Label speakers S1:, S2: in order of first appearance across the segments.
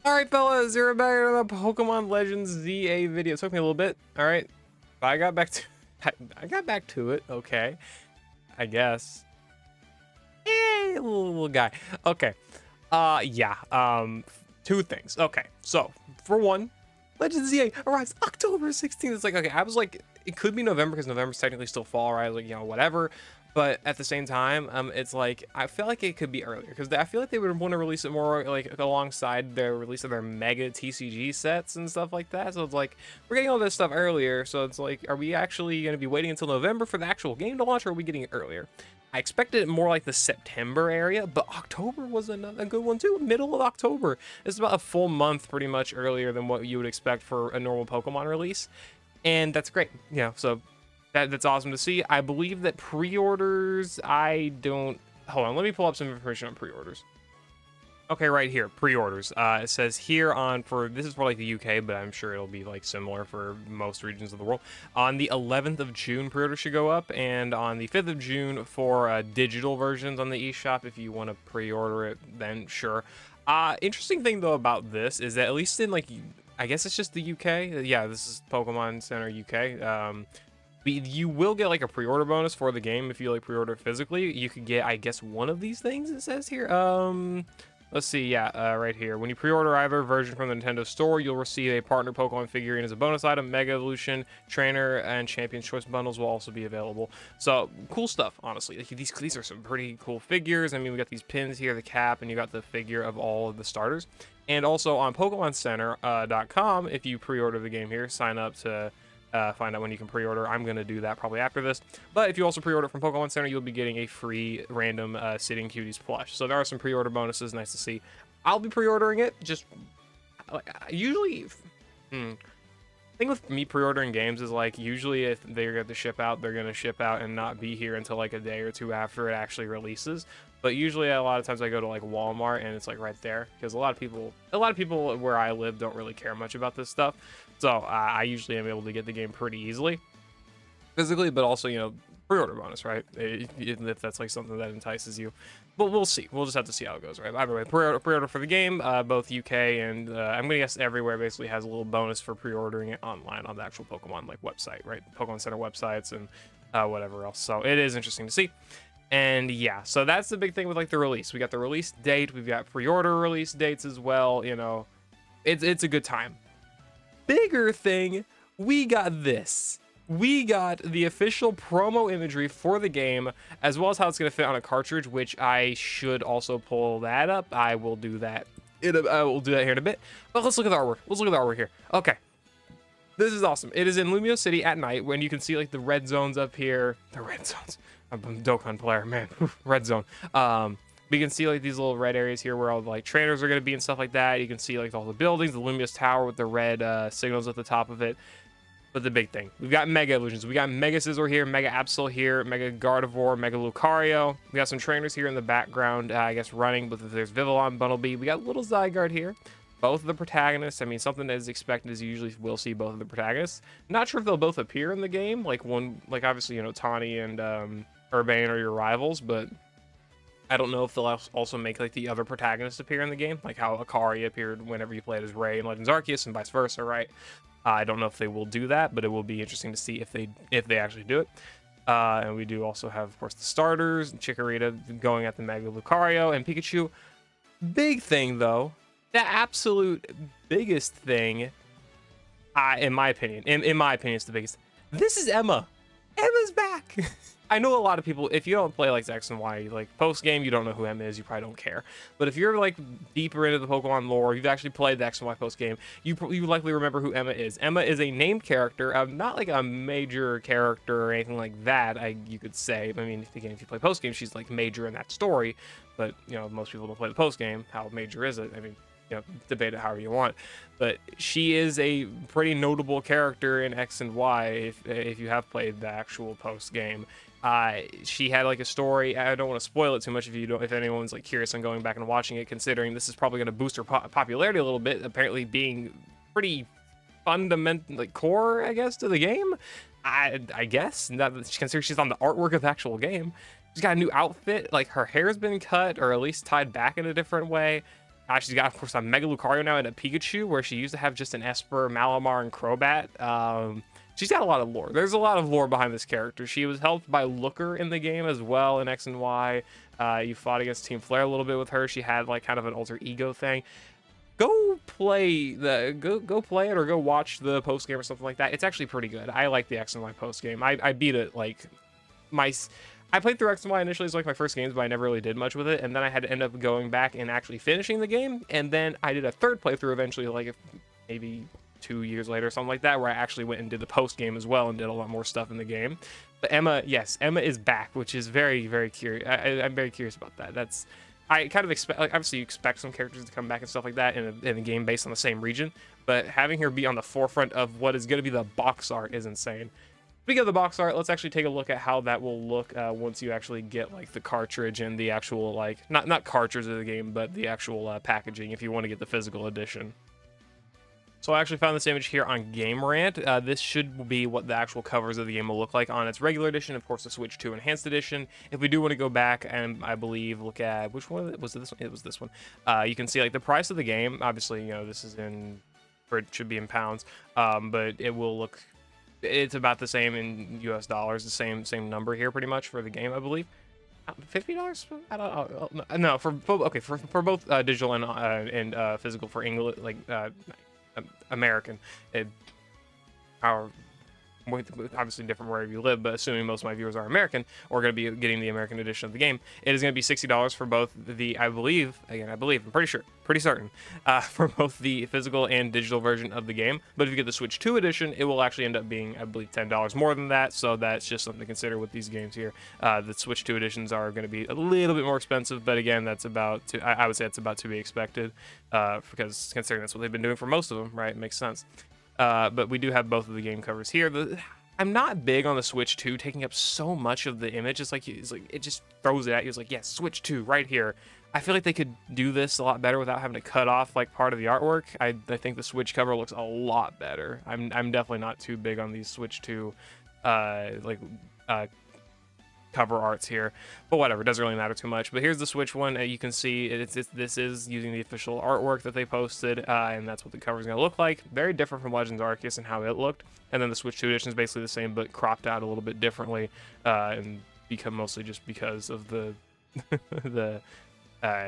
S1: All right, fellas, you're back in the Pokemon Legends ZA video. It took me a little bit. All right, but I got back to I got back to it. Okay, I guess. Hey, little guy. Okay. Yeah. Two things. Okay. So for one, Legends ZA arrives October 16th. It's like, okay, I was like, it could be November because November's technically still fall, right? Like, whatever. But at the same time, it's like I feel like it could be earlier because I feel like they would want to release it more like alongside their release of their mega TCG sets and stuff like that. So it's like we're getting all this stuff earlier. So it's like, are we actually going to be waiting until November for the actual game to launch, or are we getting it earlier? I expected it more like the September area, but October was a good one too. Middle of October. It's about a full month pretty much earlier than what you would expect for a normal Pokemon release. And that's great. So that's awesome to see. I believe that pre-orders, hold on, let me pull up some information on pre-orders. Okay, right here, pre-orders. It says here this is for like the UK, but I'm sure it'll be like similar for most regions of the world. On the 11th of June, pre-order should go up, and on the 5th of June for digital versions on the eShop, if you want to pre-order it, then sure. Interesting thing though about this is that at least in like, I guess it's just the UK. Yeah, this is Pokemon Center UK. You will get like a pre-order bonus for the game if you like pre-order physically. You could get, I guess, one of these things. It says here. Let's see, yeah, right here. When you pre-order either version from the Nintendo Store, you'll receive a partner Pokemon figurine as a bonus item. Mega Evolution, Trainer, and Champion's Choice bundles will also be available. So, cool stuff, honestly. Like, these are some pretty cool figures. I mean, we got these pins here, the cap, and you got the figure of all of the starters. And also on PokemonCenter.com, if you pre-order the game here, sign up to find out when you can pre-order. I'm going to do that probably after this. But if you also pre-order from Pokemon Center, you'll be getting a free random Sitting Cuties plush. So there are some pre-order bonuses. Nice to see. I'll be pre-ordering it. Just usually, the thing with me pre-ordering games is like usually if they're going to ship out, they're going to ship out and not be here until like a day or two after it actually releases. But usually a lot of times I go to like Walmart and it's like right there because a lot of people where I live don't really care much about this stuff. So I usually am able to get the game pretty easily physically, but also, pre-order bonus, right? If that's like something that entices you. But we'll see. We'll just have to see how it goes, right? Either way, pre-order for the game, both UK and I'm gonna guess everywhere basically has a little bonus for pre-ordering it online on the actual Pokemon like website, right? Pokemon Center websites and whatever else. So it is interesting to see. And yeah, so that's the big thing with like the release. We got the release date, we've got pre-order release dates as well. It's a good time. Bigger thing, we got this. We got the official promo imagery for the game, as well as how it's going to fit on a cartridge, which I should also pull that up. I will do that. I will do that here in a bit. But let's look at the artwork. Let's look at the artwork here. Okay. This is awesome. It is in Lumio City at night when you can see like the red zones up here. The red zones. I'm a Dokkan player, man. Red zone. But you can see like these little red areas here where all the like trainers are going to be and stuff like that. You can see like all the buildings, the Lumious Tower with the red signals at the top of it. But the big thing, we've got Mega Evolutions. We got Mega Scizor here, Mega Absol here, Mega Gardevoir, Mega Lucario. We got some trainers here in the background, I guess, running, but there's Vivillon, Bunnelby. We got little Zygarde here. Both of the protagonists. I mean, something that is expected is you usually will see both of the protagonists. Not sure if they'll both appear in the game. Like obviously, Tawny and Urbane are your rivals, but I don't know if they'll also make like the other protagonists appear in the game, like how Akari appeared whenever you played as Ray in Legends Arceus and vice versa, right? I don't know if they will do that, but it will be interesting to see if they actually do it. And we do also have, of course, the starters, Chikorita going at the Mega Lucario and Pikachu. Big thing though, the absolute biggest thing, in my opinion, it's the biggest. This is Emma. Emma's back. I know a lot of people, if you don't play like X and Y, like post game, you don't know who Emma is, you probably don't care. But if you're like deeper into the Pokemon lore, you've actually played the X and Y post game, you likely remember who Emma is. Emma is a named character, not like a major character or anything like that, you could say. I mean, again, if you play post game, she's like major in that story. But, most people don't play the post game. How major is it? I mean, debate it however you want, but she is a pretty notable character in X and Y if you have played the actual post game. She had like a story. I don't want to spoil it too much if anyone's like curious on going back and watching it, considering this is probably going to boost her popularity a little bit, apparently being pretty fundamental, like core, I guess, to the game. I guess, considering she's on the artwork of the actual game. She's got a new outfit, like her hair's been cut or at least tied back in a different way. She's got, of course, a Mega Lucario now and a Pikachu, where she used to have just an Esper, Malamar, and Crobat. She's got a lot of lore. There's a lot of lore behind this character. She was helped by Looker in the game as well in X and Y. You fought against Team Flare a little bit with her. She had like kind of an alter ego thing. Go play go play it, or go watch the post game or something like that. It's actually pretty good. I like the X and Y post game. I beat it like I played through X and Y initially as like my first games, but I never really did much with it. And then I had to end up going back and actually finishing the game. And then I did a third playthrough eventually, like maybe 2 years later or something like that, where I actually went and did the post game as well and did a lot more stuff in the game. But Emma, yes, Emma is back, which is very, very curious. I'm very curious about that. I kind of expect, like, obviously you expect some characters to come back and stuff like that in a game based on the same region, but having her be on the forefront of what is going to be the box art is insane. Speaking of the box art, let's actually take a look at how that will look once you actually get like the cartridge and the actual, like, not cartridge of the game, but the actual packaging if you want to get the physical edition. So I actually found this image here on Game Rant. This should be what the actual covers of the game will look like on its regular edition, of course the Switch 2 Enhanced Edition. If we do want to go back and I believe look at, which one was it, this one? It was this one. You can see like the price of the game. Obviously, you know, this is or it should be in pounds, but it will look, it's about the same in US dollars, the same number here pretty much for the game, I believe. $50? I don't know. No, for both digital and physical for English, like American. Obviously different wherever you live, but assuming most of my viewers are American or going to be getting the American edition of the game, it is going to be $60 for both the, I believe, I'm pretty certain, for both the physical and digital version of the game. But if you get the Switch 2 edition, it will actually end up being, I believe, $10 more than that. So that's just something to consider with these games here. The Switch 2 editions are going to be a little bit more expensive, but again, that's about to, I would say it's about to be expected, because considering that's what they've been doing for most of them, right? It makes sense. But we do have both of the game covers here. I'm not big on the Switch 2 taking up so much of the image. It's like it just throws it at you. It's like, yes, Switch 2 right here. I feel like they could do this a lot better without having to cut off like part of the artwork. I think the Switch cover looks a lot better. I'm definitely not too big on these Switch 2 cover arts here, but whatever, it doesn't really matter too much. But here's the Switch one. You can see this is using the official artwork that they posted, and that's what the cover is going to look like. Very different from Legends Arceus and how it looked. And then the Switch 2 edition is basically the same, but cropped out a little bit differently, and become mostly just because of the the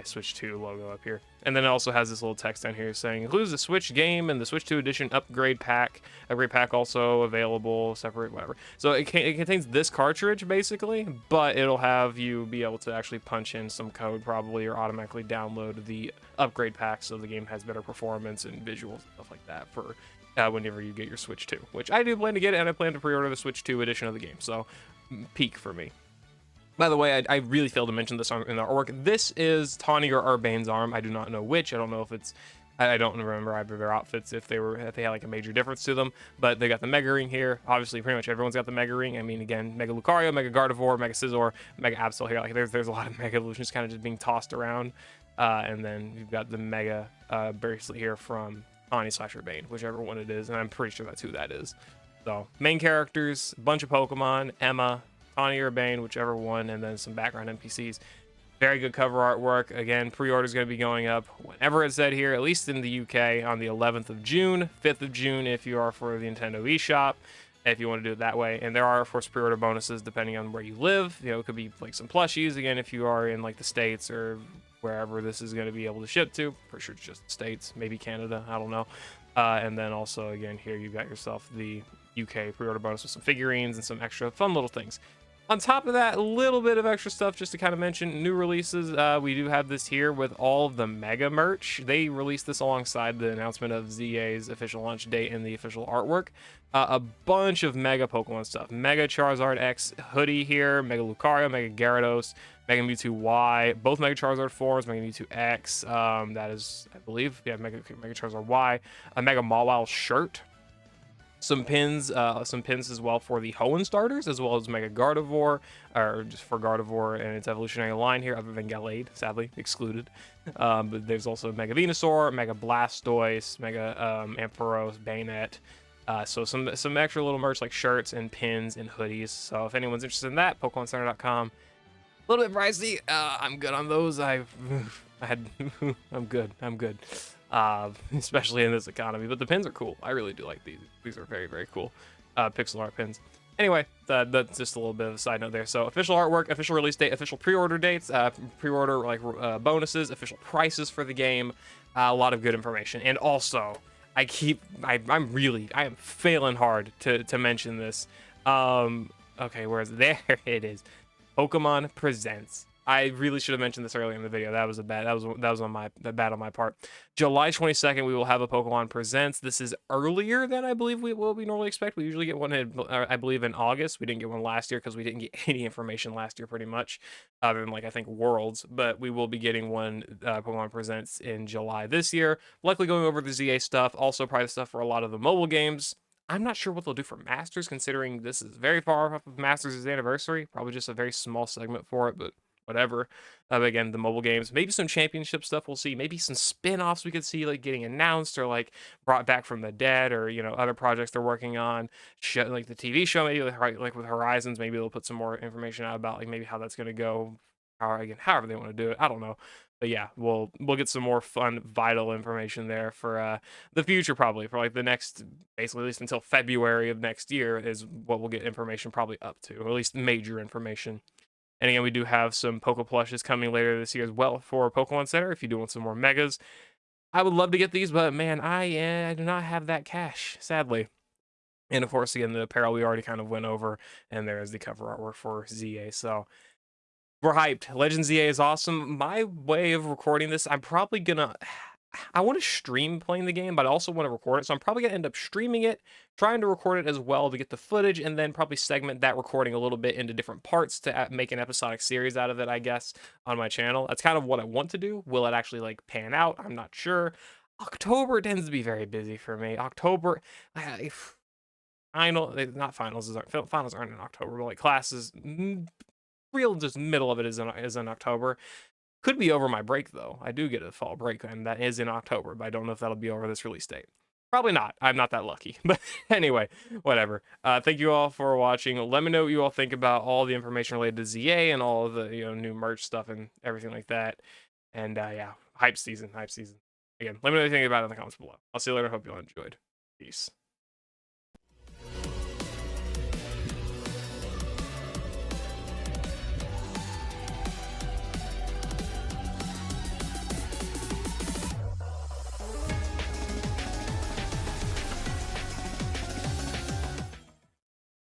S1: Switch 2 logo up here. And then it also has this little text down here saying includes the Switch game and the Switch 2 edition upgrade pack. Upgrade pack also available separate, whatever. So it contains this cartridge basically, but it'll have you be able to actually punch in some code probably, or automatically download the upgrade pack so the game has better performance and visuals and stuff like that for whenever you get your Switch 2, which I do plan to get, and I plan to pre-order the Switch 2 edition of the game. So peak for me. By the way, I really failed to mention this in the artwork. This is Tawny or Urbane's arm. I do not know which. I don't know if it's, I don't remember either of their outfits if they had like a major difference to them. But they got the Mega Ring here. Obviously, pretty much everyone's got the Mega Ring. I mean, again, Mega Lucario, Mega Gardevoir, Mega Scizor, Mega Absol here. Like there's a lot of Mega Evolutions kind of just being tossed around. And then you've got the Mega bracelet here from Tawny / Urbane, whichever one it is. And I'm pretty sure that's who that is. So main characters, a bunch of Pokemon, Emma, Tawny or Bane, whichever one, and then some background NPCs. Very good cover artwork. Again, pre-order is going to be going up whenever it's said here, at least in the UK, on the 11th of June, 5th of June if you are for the Nintendo eShop, if you want to do it that way. And there are, of course, pre-order bonuses depending on where you live. You know, it could be like some plushies, again, if you are in like the States or wherever this is going to be able to ship to. Pretty sure it's just the States, maybe Canada, I don't know. And then also, again, here you got yourself the UK pre-order bonus with some figurines and some extra fun little things. On top of that, a little bit of extra stuff just to kind of mention new releases. We do have this here with all of the Mega merch. They released this alongside the announcement of ZA's official launch date and the official artwork. A bunch of Mega Pokemon stuff. Mega Charizard X hoodie here, Mega Lucario, Mega Gyarados, Mega Mewtwo Y, both Mega Charizard forms, Mega Mewtwo X, that is, I believe, yeah, Mega Charizard Y, a Mega Mawile shirt. Some pins as well for the Hoenn starters, as well as Mega Gardevoir, or just for Gardevoir and its evolutionary line here, other than Gallade, sadly excluded. But there's also Mega Venusaur, Mega Blastoise, Mega Ampharos, Bayonet. So some extra little merch like shirts and pins and hoodies. So if anyone's interested in that, PokemonCenter.com. A little bit pricey. I'm good on those. I had I'm good. I'm good. Especially in this economy. But the pins are cool. I really do like these. These are very, very cool. Pixel art pins. Anyway, that's just a little bit of a side note there. So official artwork, official release date, official pre-order dates, pre-order like bonuses, official prices for the game, a lot of good information. And also, I am failing hard to mention this. Okay, where is it? There it is. Pokemon Presents. I really should have mentioned this earlier in the video. That was bad on my part. July 22nd, we will have a Pokemon Presents. This is earlier than I believe we normally expect. We usually get one I believe in August. We didn't get one last year because we didn't get any information last year, pretty much, other than like I think Worlds. But we will be getting one Pokemon Presents in July this year. Likely going over the ZA stuff. Also probably stuff for a lot of the mobile games. I'm not sure what they'll do for Masters, considering this is very far off of Masters' anniversary. Probably just a very small segment for it, but whatever. Again, the mobile games, maybe some championship stuff we'll see. Maybe some spin-offs we could see like getting announced or like brought back from the dead, or other projects they're working on. Like the TV show, maybe like with Horizons, maybe they'll put some more information out about like maybe how that's gonna go. However they want to do it, I don't know. But yeah, we'll get some more fun, vital information there for the future, probably for like the next, basically at least until February of next year is what we'll get information probably up to, or at least major information. And again, we do have some Poke Plushes coming later this year as well for Pokemon Center if you do want some more Megas. I would love to get these, but man, I do not have that cash, sadly. And of course, again, the apparel we already kind of went over, and there is the cover artwork for ZA. So we're hyped. Legends ZA is awesome. My way of recording this, I want to stream playing the game, but I also want to record it. So I'm probably going to end up streaming it, trying to record it as well to get the footage, and then probably segment that recording a little bit into different parts to make an episodic series out of it, I guess, on my channel. That's kind of what I want to do. Will it actually like pan out? I'm not sure. October tends to be very busy for me. October, not finals aren't in October, but like classes, real just middle of it is in October. Could be over my break though. I do get a fall break, and that is in October, but I don't know if that'll be over this release date. Probably not. I'm not that lucky. But anyway, whatever. Thank you all for watching. Let me know what you all think about all the information related to ZA and all of the new merch stuff and everything like that. And yeah, hype season. Again, let me know what you think about it in the comments below. I'll see you later. Hope you all enjoyed. Peace.